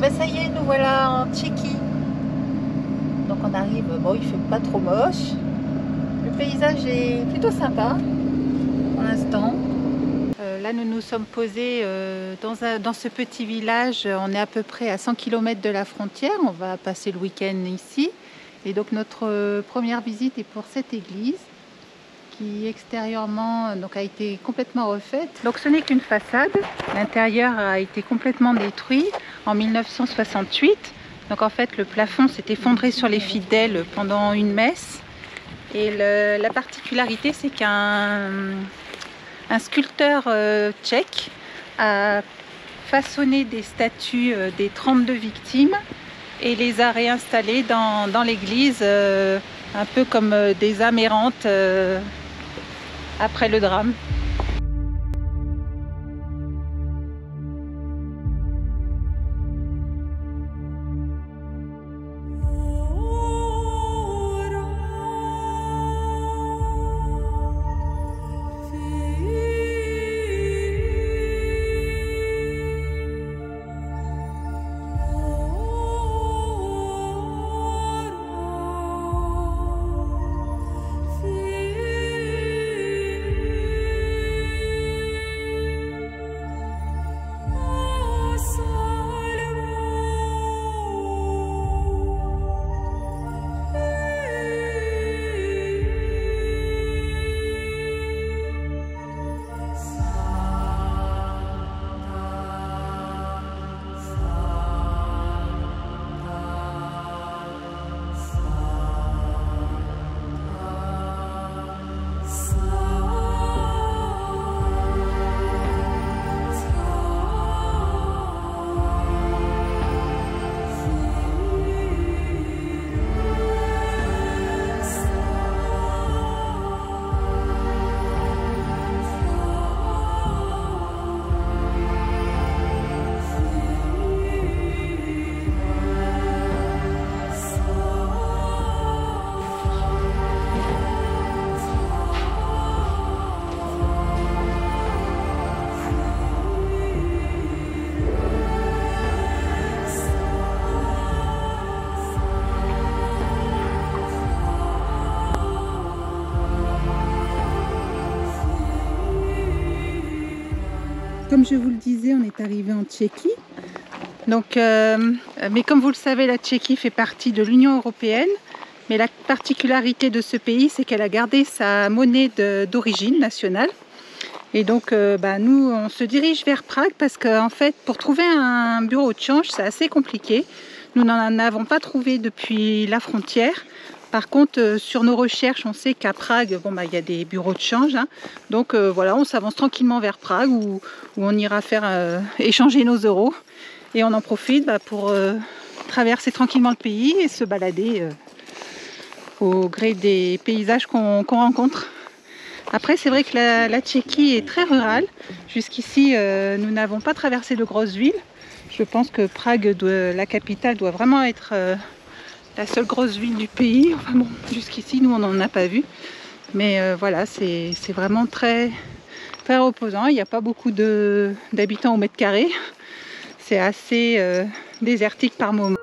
ben ça y est, nous voilà en Tchéquie. Donc on arrive, bon il fait pas trop moche. Le paysage est plutôt sympa pour l'instant. Là nous nous sommes posés dans ce petit village. On est à peu près à 100 km de la frontière. On va passer le week-end ici. Et donc notre première visite est pour cette église qui extérieurement donc, a été complètement refaite. Donc ce n'est qu'une façade. L'intérieur a été complètement détruit en 1968. Donc en fait le plafond s'est effondré sur les fidèles pendant une messe. Et la particularité c'est qu'un sculpteur tchèque a façonné des statues des 32 victimes et les a réinstallées dans l'église, un peu comme des âmes errantes après le drame. Comme je vous le disais, on est arrivé en Tchéquie. Donc, mais comme vous le savez, la Tchéquie fait partie de l'Union européenne. Mais la particularité de ce pays, c'est qu'elle a gardé sa monnaie d'origine nationale. Et donc, nous, on se dirige vers Prague parce qu'en fait, pour trouver un bureau de change, c'est assez compliqué. Nous n'en avons pas trouvé depuis la frontière. Par contre, sur nos recherches, on sait qu'à Prague, il y a des bureaux de change. Hein. Donc voilà, on s'avance tranquillement vers Prague où on ira faire échanger nos euros. Et on en profite pour traverser tranquillement le pays et se balader au gré des paysages qu'on rencontre. Après, c'est vrai que la Tchéquie est très rurale. Jusqu'ici, nous n'avons pas traversé de grosses villes. Je pense que Prague, la capitale, doit vraiment être la seule grosse ville du pays. Enfin bon, jusqu'ici, nous, on n'en a pas vu. Mais voilà, c'est vraiment très, très reposant. Il n'y a pas beaucoup d'habitants au mètre carré. C'est assez désertique par moments.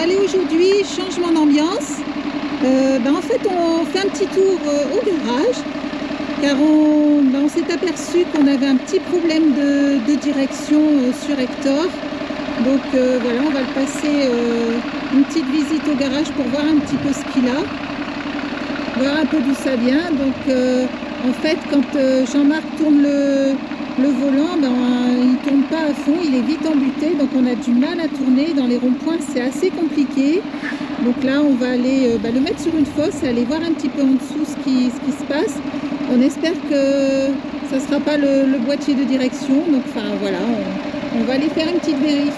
allez aujourd'hui, changement d'ambiance. En fait, on fait un petit tour au garage, car on s'est aperçu qu'on avait un petit problème de direction sur Hector. Donc voilà, on va le passer une petite visite au garage pour voir un petit peu ce qu'il a, voir un peu d'où ça vient. Donc en fait, quand Jean-Marc tourne le volant, il ne tourne pas à fond, il est vite embuté, donc on a du mal à tourner. Dans les ronds-points, c'est assez compliqué. Donc là, on va aller le mettre sur une fosse et aller voir un petit peu en dessous ce qui se passe. On espère que ça ne sera pas le boîtier de direction. Donc enfin voilà, on va aller faire une petite vérif.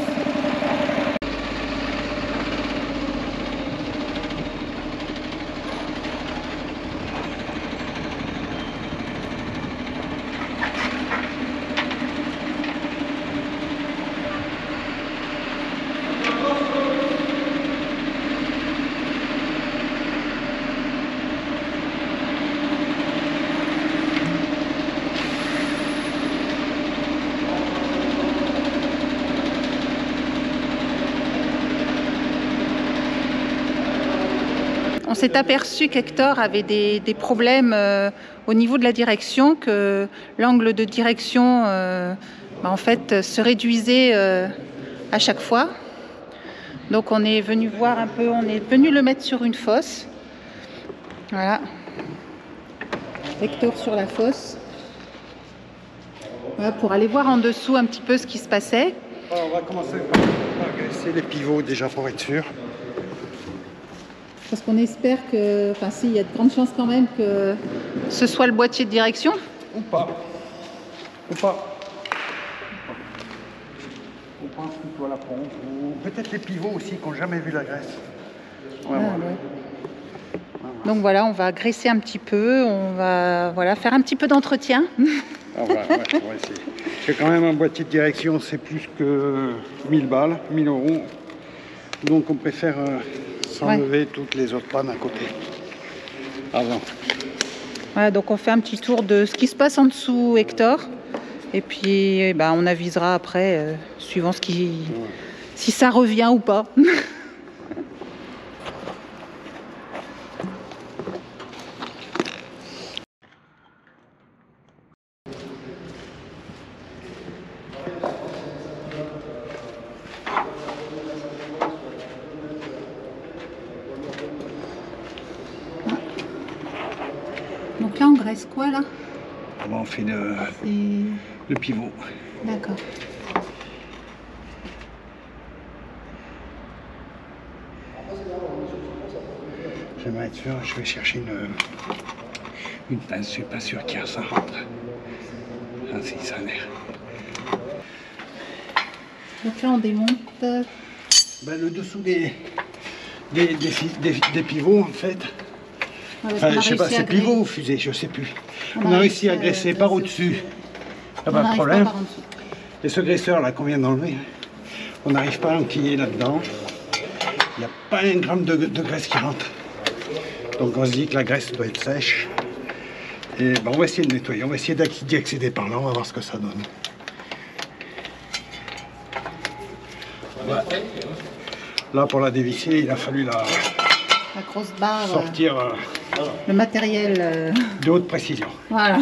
On s'est aperçu qu'Hector avait des problèmes au niveau de la direction, que l'angle de direction en fait se réduisait à chaque fois. Donc on est venu voir un peu, on est venu le mettre sur une fosse. Voilà. Hector sur la fosse. Voilà, pour aller voir en dessous un petit peu ce qui se passait. Alors, on va commencer par agresser les pivots déjà pour être sûr. Parce qu'on espère que, enfin si, il y a de grandes chances quand même que ce soit le boîtier de direction. Ou pas. Ou pas. On pense plutôt à la pompe. Ou peut-être les pivots aussi qui n'ont jamais vu la graisse. Ouais. Donc voilà, on va graisser un petit peu, on va faire un petit peu d'entretien. On va essayer. C'est quand même un boîtier de direction, c'est plus que 1000 balles, 1000 euros. Donc on préfère s'enlever toutes les autres pannes à côté. Avant. Voilà, donc on fait un petit tour de ce qui se passe en dessous Hector. Et puis on avisera après, suivant si ça revient ou pas. Donc là on graisse quoi là? On fait le pivot. D'accord. J'aimerais être sûr, je vais chercher une pince, je suis pas sûr qu'il y a ça rentre. Ah si, ça a l'air. Donc là on démonte. Le dessous des pivots en fait. Enfin, je sais pas, c'est pivot ou fusée, je sais plus. On a réussi à graisser par au-dessus. Pas de problème. Et ce graisseur là qu'on vient d'enlever, on n'arrive pas à enquiller là-dedans. Il n'y a pas un gramme de graisse qui rentre. Donc on se dit que la graisse doit être sèche. Et on va essayer de nettoyer, on va essayer d'y accéder par là, on va voir ce que ça donne. Ouais. Là pour la dévisser, il a fallu la grosse barre, sortir le matériel de haute précision. Voilà.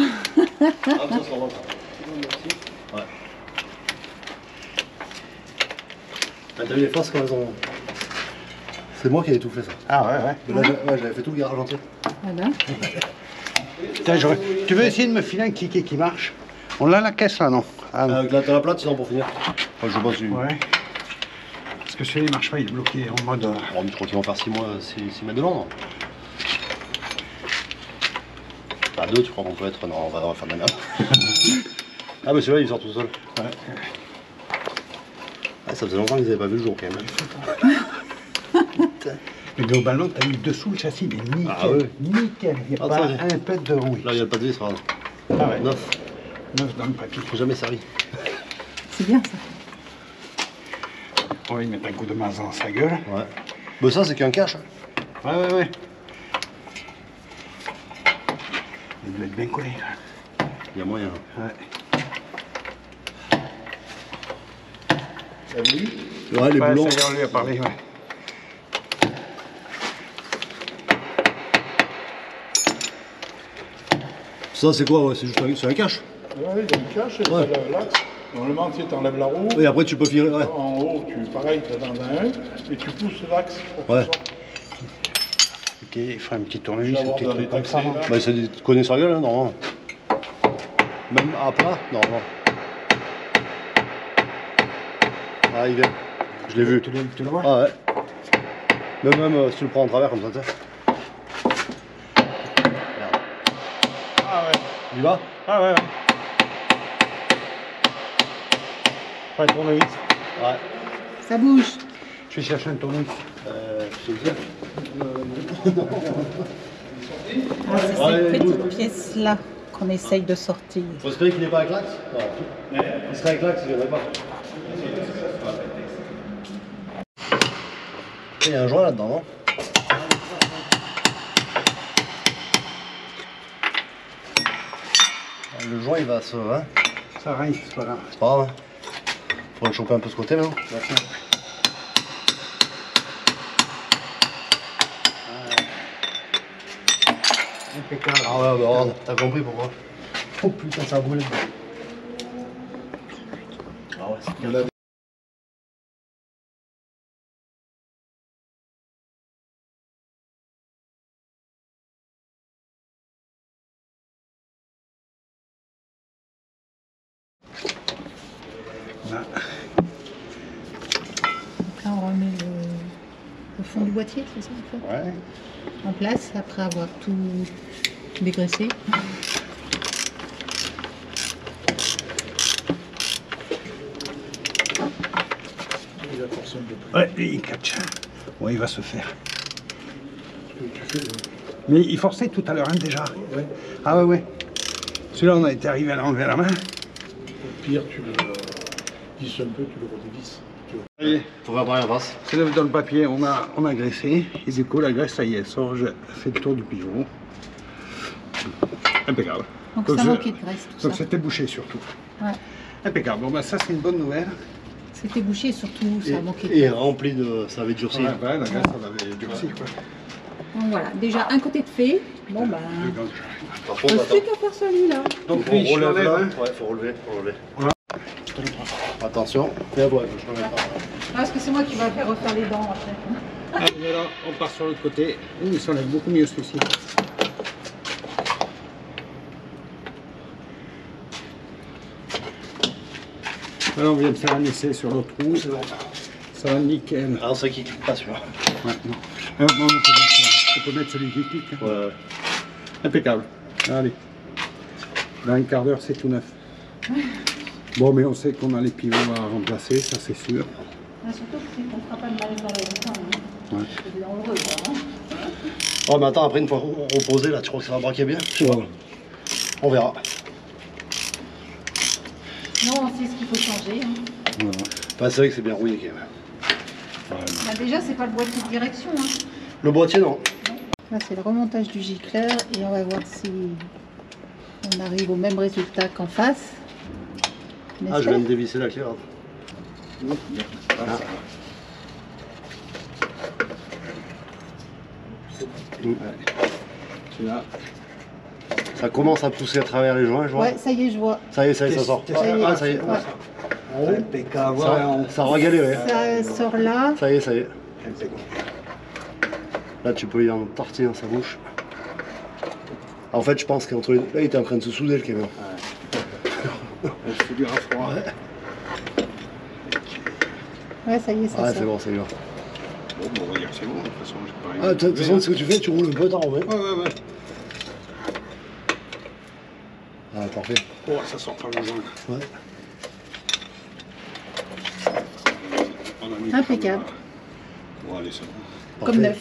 T'as vu les forces quand elles ont... C'est moi qui ai tout fait ça. Ah ouais. Là, j'avais fait tout le garage entier. Voilà. Tu veux essayer de me filer un kické qui marche? On a la caisse là, non? Avec la plate, sinon pour finir. Enfin, je pense. Ouais. Parce que celui-là il marche pas, il est bloqué en mode. Oh, mais je crois qu'ils vont faire 6 mètres de long, non? À 2, tu crois qu'on peut être. Non, on va faire de la merde. Ah, mais celui-là il sort tout seul. Ouais. Ah, ça faisait longtemps qu'ils n'avaient pas vu le jour quand même. Mais globalement, tu as eu dessous le châssis, mais nickel. Ah ouais. Nickel, il n'y a pas un pet de rouille. Là, il y a le pas de vis, ça. Ah ouais. 9. 9 dans le papier. Faut jamais servi. C'est bien ça. On va y mettre un coup de masse dans sa gueule. Ouais. Bah, ça, c'est qu'un cache. Ouais. Il doit être bien collé là. Il y a moyen. Ouais. Ouais, les boulons. Ça y est, on lui a parlé, ouais. Ça, c'est quoi? Ouais, c'est juste un cache. Ouais, il y a une cache, et ouais. L'axe. Normalement, tu enlèves la roue. Et après, tu peux virer. Ouais. En haut, pareil, tu es dans un 1 et tu pousses l'axe. Ouais. Ok, il fera une petite tournevis ou des trucs comme ça. Bah, c'est des connaissances à gueule, hein, normalement. Même à plat, normalement. Ah, il vient. Je l'ai vu. Tu le vois? Ah ouais. Même si tu le prends en travers comme ça, tu sais. Ah ouais. Il va? Ah ouais. Pas un tournevis. Ouais. Ça bouge. Je vais chercher un tournevis. Je sais Ah, c'est cette petite pièce-là qu'on essaye de sortir. Faut espérer qu'il n'est pas avec l'axe. Il serait avec l'axe, il ne viendrait pas. Il y a un joint là-dedans, non? Le joint il va se... Hein? Ça rince, c'est pas grave. C'est pas grave. Hein? Faut le choper un peu ce côté maintenant. Impeccable. Ah ouais, bah regarde, t'as compris pourquoi. Oh putain, ça a brûlé. Ah ouais, c'est bien. Donc là, on remet le fond du boîtier, c'est ça en fait? Ouais. En place, après avoir tout dégraissé. Ouais, il catch. Ouais, il va se faire. Mais il forçait tout à l'heure, hein, déjà. Ouais. Ah ouais. Celui-là, on a été arrivé à l'enlever à la main. Au pire, tu le visses un peu, tu le redévisses. Ça y est, faut faire pareil en face. C'est là dans le papier, on a graissé. Et du coup, la graisse, ça y est, sort. Je fais le tour du pivot. Impeccable. Donc ça manquait de graisse, tout donc ça. c'était bouché surtout. Ouais. Impeccable. Bon, bah ça, c'est une bonne nouvelle. C'était bouché, surtout, ça manquait de Et graisse. rempli de... ça avait durci. Ouais, bah, la graisse, ça avait durci, quoi. Donc voilà, déjà un côté de fait. Bon bah, Par contre, attends. ensuite à faire celui-là. Donc, Faut lui, je relève l'enlève, là. hein. Ouais, faut relever, Attention. Et à droite, je remets pas. Parce que c'est moi qui va faire refaire les dents après. Ah, mais là, on part sur l'autre côté. Ouh, il s'enlève beaucoup mieux celui-ci. Là, on vient de faire un essai sur l'autre roue. Ça va nickel. Ah, c'est qui clique pas celui-là. Ouais, non. Non, on peut mettre celui qui clique. Hein. Ouais. Impeccable. Allez. Dans un quart d'heure, c'est tout neuf. Bon, mais on sait qu'on a les pivots à remplacer, ça c'est sûr. Surtout qu'on ne fera pas de mal dans les temps. Ouais. C'est dangereux, quoi. Oh, mais attends, après, une fois reposé, là, tu crois que ça va braquer bien? Je sais pas. On verra. Non, on sait ce qu'il faut changer. Hein. Voilà. Bah, c'est vrai que c'est bien rouillé quand même. Bah, déjà, c'est pas le boîtier de direction. Hein. Le boîtier, non. Là, c'est le remontage du gicleur et on va voir si on arrive au même résultat qu'en face. Ah, je viens de dévisser la clé, là. Là. Ça commence à pousser à travers les joints, je vois. Ouais, ça y est, je vois. Ça y est, ça sort. Ah, ça y est. Ouais. Impeccable. Ça aura galéré. Ça sort là. Ça y est, ça y est. Là, tu peux y en tartiner dans sa bouche. En fait, je pense qu'entre les... Là, il était en train de se souder, le camion. C'est dur à froid. Ouais, ça y est, ça Ouais, sort. c'est bon, c'est bon. Bon, on va dire que c'est bon, de toute façon, j'ai pas rien. Ah, de toute façon, ce que tu fais, tu roules un peu, t'en remets. Ouais. Ah, parfait. Oh, ça sort pas le jaune. Ouais. On a mis Impeccable. Bon, allez, c'est bon. Comme neuf.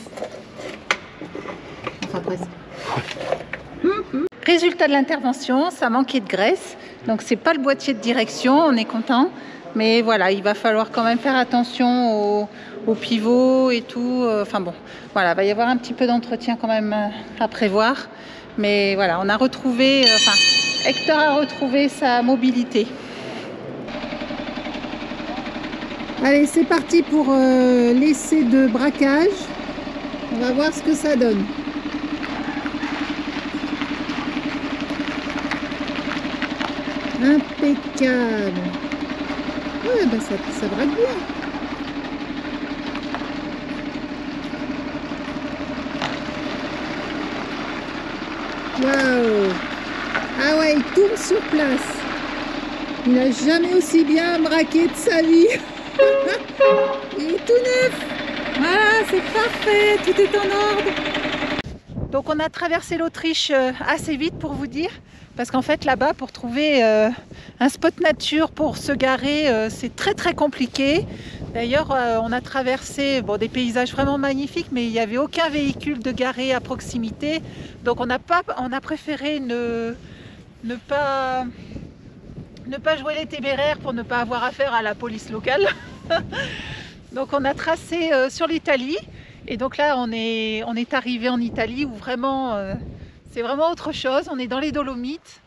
Enfin, presque. Résultat de l'intervention, ça manquait de graisse. Donc, c'est pas le boîtier de direction, on est content. Mais voilà, il va falloir quand même faire attention au pivot et tout. Enfin bon, voilà, il va y avoir un petit peu d'entretien quand même à prévoir. Mais voilà, on a retrouvé, Hector a retrouvé sa mobilité. Allez, c'est parti pour l'essai de braquage. On va voir ce que ça donne. Impeccable. Ouais, bah ça braque bien. Waouh. Ah ouais, il tourne sur place. Il n'a jamais aussi bien braqué de sa vie. Il est tout neuf. Voilà, c'est parfait, tout est en ordre. Donc on a traversé l'Autriche assez vite pour vous dire, parce qu'en fait là-bas pour trouver un spot nature pour se garer, c'est très compliqué. D'ailleurs on a traversé des paysages vraiment magnifiques, mais il n'y avait aucun véhicule de garé à proximité. Donc on a préféré ne pas jouer les téméraires pour ne pas avoir affaire à la police locale. Donc on a tracé sur l'Italie, et donc là on est arrivé en Italie où vraiment c'est vraiment autre chose. On est dans les Dolomites,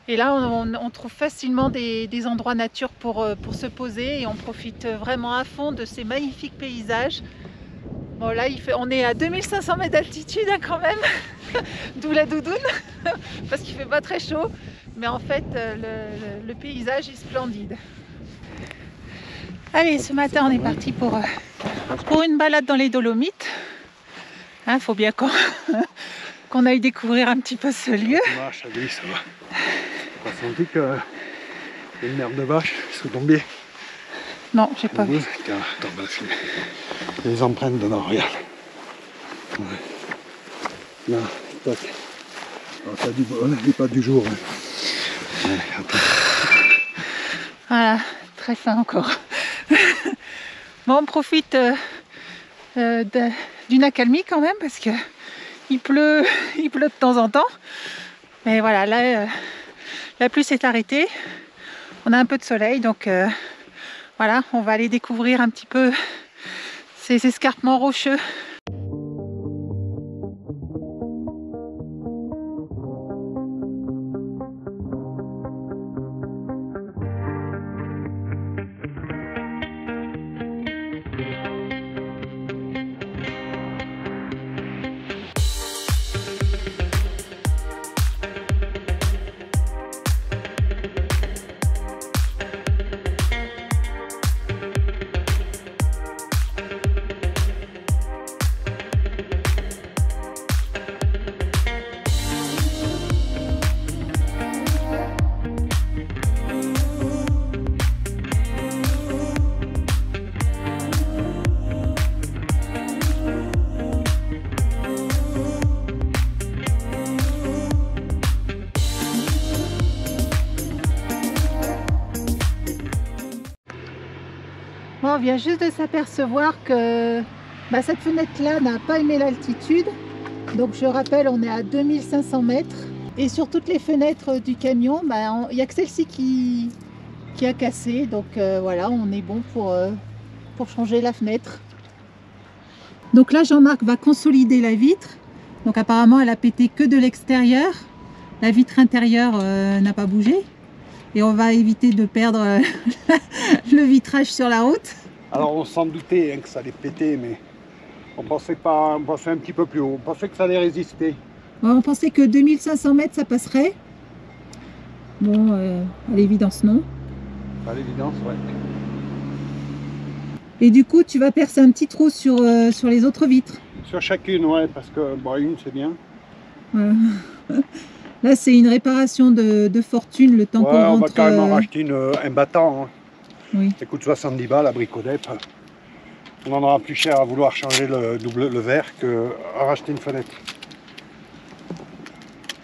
et là on trouve facilement des endroits nature pour se poser, et on profite vraiment à fond de ces magnifiques paysages. Bon là on est à 2500 mètres d'altitude quand même, d'où la doudoune, parce qu'il fait pas très chaud, mais en fait le paysage est splendide. Allez, ce matin on est parti pour une balade dans les Dolomites. Hein, faut bien qu'on aille découvrir un petit peu ce lieu. Vache, oui, ça va. T'as senti que une merde de vache sous ton pied? Non, j'ai pas vu. Tiens, attends, on va filmer. Les empreintes dedans, regarde. Ouais. Là, tac. Alors, ça dit pas du jour. Hein. Ouais, attends. Voilà, très fin encore. Bon, on profite d'une accalmie quand même, parce que il pleut de temps en temps. Mais voilà, là la pluie s'est arrêtée. On a un peu de soleil, donc voilà, on va aller découvrir un petit peu ces escarpements rocheux. Bon, on vient juste de s'apercevoir que cette fenêtre-là n'a pas aimé l'altitude. Donc je rappelle, on est à 2500 mètres. Et sur toutes les fenêtres du camion, il n'y a que celle-ci qui a cassé. Donc voilà, on est bon pour changer la fenêtre. Donc là, Jean-Marc va consolider la vitre. Donc apparemment, elle a pété que de l'extérieur. La vitre intérieure n'a pas bougé. Et on va éviter de perdre le vitrage sur la route. Alors on s'en doutait que ça allait péter, mais on pensait un petit peu plus haut. On pensait que ça allait résister. On pensait que 2500 mètres ça passerait. Bon, à l'évidence non. À l'évidence, ouais. Et du coup, tu vas percer un petit trou sur les autres vitres. Sur chacune, ouais, parce que une c'est bien. Voilà. Là, c'est une réparation de fortune, le temps qu'on rentre... On va carrément racheter un battant. Hein. Oui. Ça coûte 70 balles à Brico-Dep. On en aura plus cher à vouloir changer le verre que à racheter une fenêtre.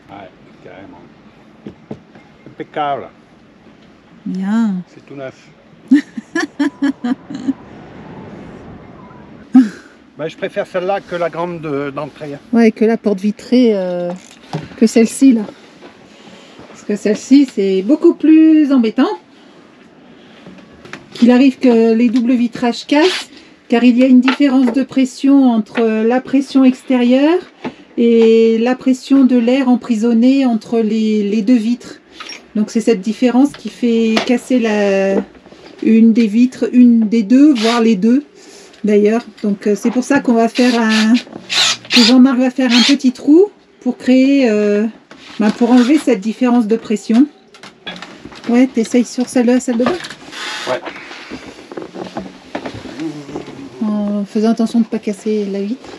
Ouais, carrément. Impeccable. Bien. C'est tout neuf. Je préfère celle-là que la grande d'entrée. Ouais, que la porte vitrée, que celle-ci là. Parce que celle-ci, c'est beaucoup plus embêtant. Qu'il arrive que les doubles vitrages cassent, car il y a une différence de pression entre la pression extérieure et la pression de l'air emprisonné entre les deux vitres. Donc c'est cette différence qui fait casser une des vitres, une des deux, voire les deux d'ailleurs. Donc c'est pour ça qu'on va faire que Jean-Marc va faire un petit trou pour créer, pour enlever cette différence de pression. Ouais, t'essayes sur celle de la salle de bain? Ouais. En faisant attention de ne pas casser la vitre.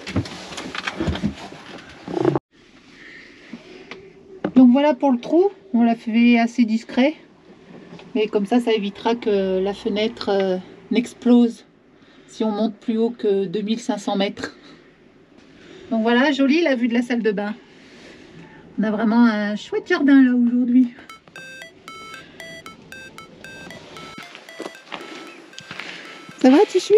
Donc voilà pour le trou, on l'a fait assez discret. Mais comme ça évitera que la fenêtre n'explose si on monte plus haut que 2500 mètres. Donc voilà, jolie la vue de la salle de bain. On a vraiment un chouette jardin là aujourd'hui. Ça va, tu suis?